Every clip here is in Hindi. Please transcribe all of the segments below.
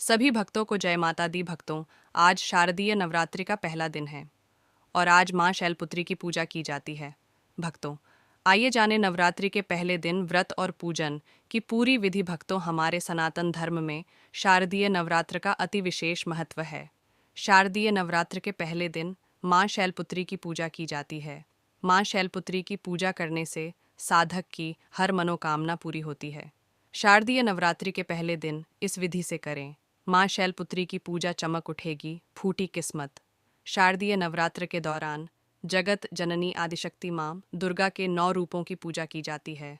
सभी भक्तों को जय माता दी। भक्तों, आज शारदीय नवरात्रि का पहला दिन है और आज मां शैलपुत्री की पूजा की जाती है। भक्तों, आइए जाने नवरात्रि के पहले दिन व्रत और पूजन की पूरी विधि। भक्तों, हमारे सनातन धर्म में शारदीय नवरात्र का अति विशेष महत्व है। शारदीय नवरात्र के पहले दिन मां शैलपुत्री की पूजा की जाती है। मां शैलपुत्री की पूजा करने से साधक की हर मनोकामना पूरी होती है। शारदीय नवरात्रि के पहले दिन इस विधि से करें, मां शैलपुत्री की पूजा, चमक उठेगी, फूटी किस्मत। शारदीय नवरात्र के दौरान जगत जननी आदिशक्ति मां दुर्गा के 9 रूपों की पूजा की जाती है।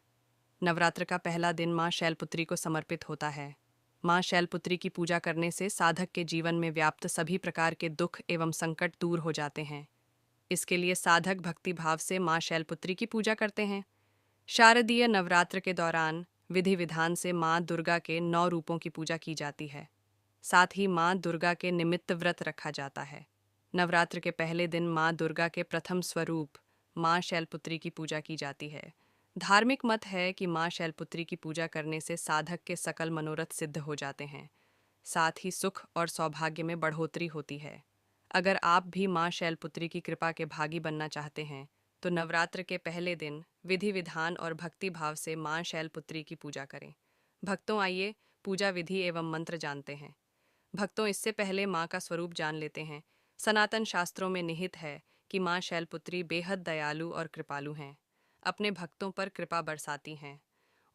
नवरात्र का पहला दिन मां शैलपुत्री को समर्पित होता है। मां शैलपुत्री की पूजा करने से साधक के जीवन में व्याप्त सभी प्रकार के दुख एवं संकट दूर हो जाते हैं। इसके लिए साधक भक्ति भाव से मां शैलपुत्री की पूजा करते हैं। शारदीय नवरात्र के दौरान विधि विधान से मां दुर्गा के 9 रूपों की पूजा की जाती है। साथ ही मां दुर्गा के निमित्त व्रत रखा जाता है। नवरात्र के पहले दिन मां दुर्गा के प्रथम स्वरूप मां शैलपुत्री की पूजा की जाती है। धार्मिक मत है कि मां शैलपुत्री की पूजा करने से साधक के सकल मनोरथ सिद्ध हो जाते हैं। साथ ही सुख और सौभाग्य में बढ़ोतरी होती है। अगर आप भी मां शैलपुत्री की कृपा के भागी बनना चाहते हैं तो नवरात्र के पहले दिन विधि विधान और भक्ति भाव से मां शैलपुत्री की पूजा करें। भक्तों, आइए पूजा विधि एवं मंत्र जानते हैं। भक्तों, इससे पहले मां का स्वरूप जान लेते हैं। सनातन शास्त्रों में निहित है कि मां शैलपुत्री बेहद दयालु और कृपालु हैं। अपने भक्तों पर कृपा बरसाती हैं।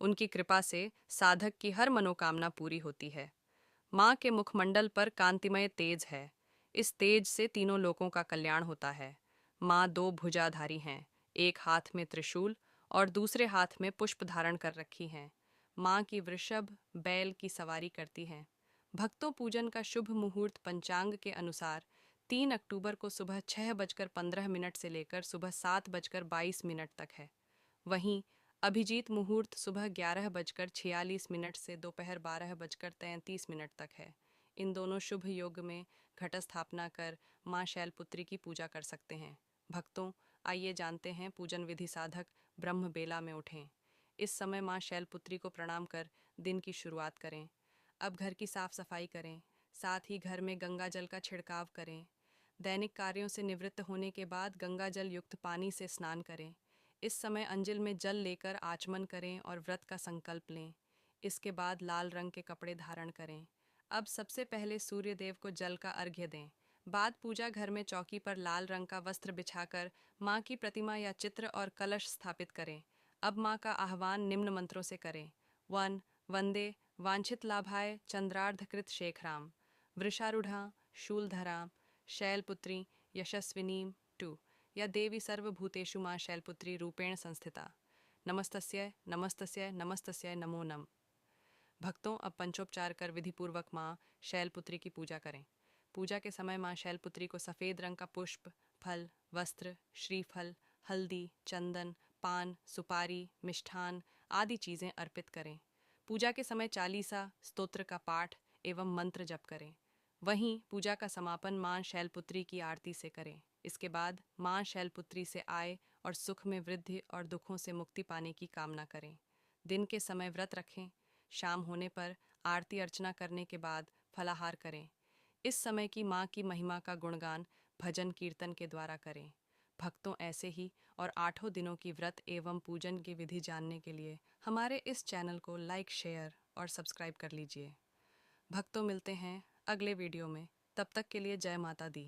उनकी कृपा से साधक की हर मनोकामना पूरी होती है। मां के मुखमंडल पर कांतिमय तेज है। इस तेज से तीनों लोकों का कल्याण होता है। मां 2 भुजाधारी हैं, एक हाथ में त्रिशूल और दूसरे हाथ में पुष्प धारण कर रखी हैं। मां की वृषभ बैल की सवारी करती हैं। भक्तों, पूजन का शुभ मुहूर्त पंचांग के अनुसार 3 अक्टूबर को सुबह 6:15 से लेकर सुबह 7:22 तक है। वहीं अभिजीत मुहूर्त सुबह 11:46 से दोपहर 12:33 तक है। इन दोनों शुभ योग में घट स्थापना कर मां शैलपुत्री की पूजा कर सकते हैं। भक्तों, आइए जानते हैं पूजन विधि। साधक ब्रह्म बेला में उठें। इस समय मां शैलपुत्री को प्रणाम कर दिन की शुरुआत करें। अब घर की साफ सफाई करें। साथ ही घर में गंगा जल का छिड़काव करें। दैनिक कार्यों से निवृत्त होने के बाद गंगा जल युक्त पानी से स्नान करें। इस समय अंजिल में जल लेकर आचमन करें और व्रत का संकल्प लें। इसके बाद लाल रंग के कपड़े धारण करें। अब सबसे पहले सूर्य देव को जल का अर्घ्य दें। बाद पूजा घर में चौकी पर लाल रंग का वस्त्र बिछाकर मां की प्रतिमा या चित्र और कलश स्थापित करें। अब मां का आह्वान निम्न मंत्रों से करें। 1 वंदे वांछित लाभाय चंद्रार्धकृत शेखराम वृषारूढ़ा शूलधराम शैलपुत्री यशस्विनीम 2 या देवी सर्वभूतेषु मां शैलपुत्री रूपेण संस्थिता नमस्तस्यै नमस्तस्यै नमस्तस्यै नमो नम। भक्तों, अब पंचोपचार कर विधिपूर्वक मां शैलपुत्री की पूजा करें। पूजा के समय मां शैलपुत्री को सफ़ेद रंग का पुष्प, फल, वस्त्र, श्रीफल, हल्दी, चंदन, पान, सुपारी, मिष्ठान आदि चीज़ें अर्पित करें। पूजा के समय चालीसा स्तोत्र का पाठ एवं मंत्र जप करें। वहीं पूजा का समापन मां शैलपुत्री की आरती से करें। इसके बाद मां शैलपुत्री से आय और सुख में वृद्धि और दुखों से मुक्ति पाने की कामना करें। दिन के समय व्रत रखें। शाम होने पर आरती अर्चना करने के बाद फलाहार करें। इस समय की मां की महिमा का गुणगान भजन कीर्तन के द्वारा करें। भक्तों, ऐसे ही और 8 दिनों की व्रत एवं पूजन की विधि जानने के लिए हमारे इस चैनल को लाइक, शेयर और सब्सक्राइब कर लीजिए। भक्तों, मिलते हैं अगले वीडियो में। तब तक के लिए जय माता दी।